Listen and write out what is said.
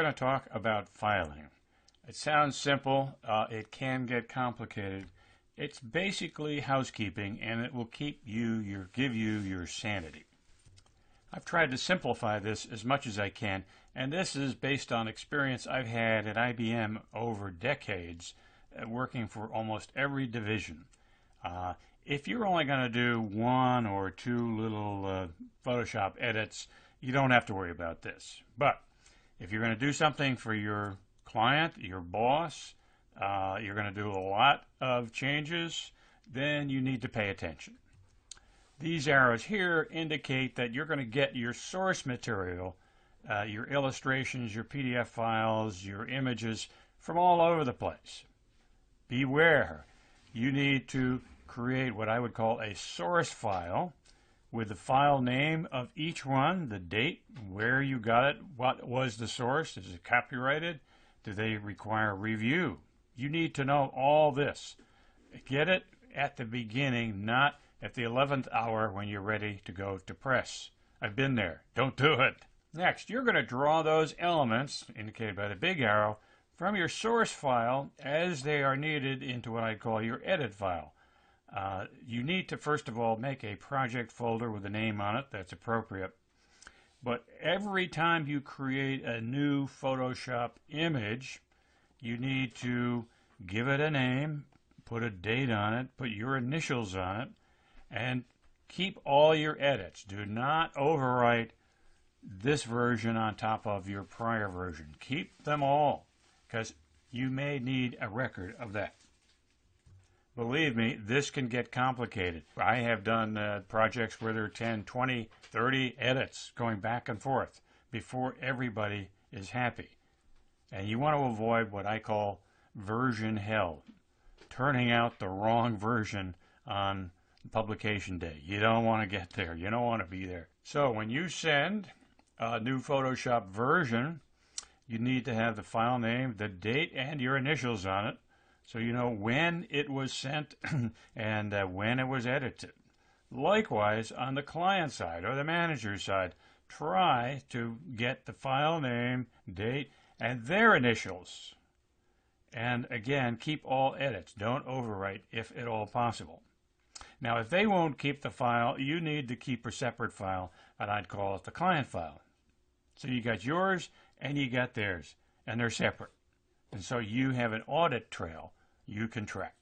going to talk about filing. It sounds simple. It can get complicated. It's basically housekeeping, and it will give you your sanity. I've tried to simplify this as much as I can, and this is based on experience I've had at IBM over decades, working for almost every division. If you're only going to do one or two little Photoshop edits, you don't have to worry about this. But if you're going to do something for your client, your boss, you're going to do a lot of changes, then you need to pay attention. These arrows here indicate that you're going to get your source material, your illustrations, your PDF files, your images from all over the place. Beware, you need to create what I would call a source file with the file name of each one, the date, where you got it, what was the source, is it copyrighted, do they require review? You need to know all this. Get it at the beginning, not at the 11th hour when you're ready to go to press. I've been there. Don't do it. Next, you're going to draw those elements, indicated by the big arrow, from your source file as they are needed into what I call your edit file. You need to, first of all, make a project folder with a name on it that's appropriate. But every time you create a new Photoshop image, you need to give it a name, put a date on it, put your initials on it, and keep all your edits. Do not overwrite this version on top of your prior version. Keep them all, because you may need a record of that. Believe me, this can get complicated. I have done projects where there are 10, 20, 30 edits going back and forth before everybody is happy. And you want to avoid what I call version hell, turning out the wrong version on publication day. You don't want to get there. You don't want to be there. So when you send a new Photoshop version, you need to have the file name, the date, and your initials on it, so you know when it was sent and when it was edited. Likewise, on the client side or the manager side, try to get the file name, date, and their initials. And again, keep all edits. Don't overwrite if at all possible. Now, if they won't keep the file, you need to keep a separate file, and I'd call it the client file. So you got yours and you got theirs, and they're separate. And so you have an audit trail you can track.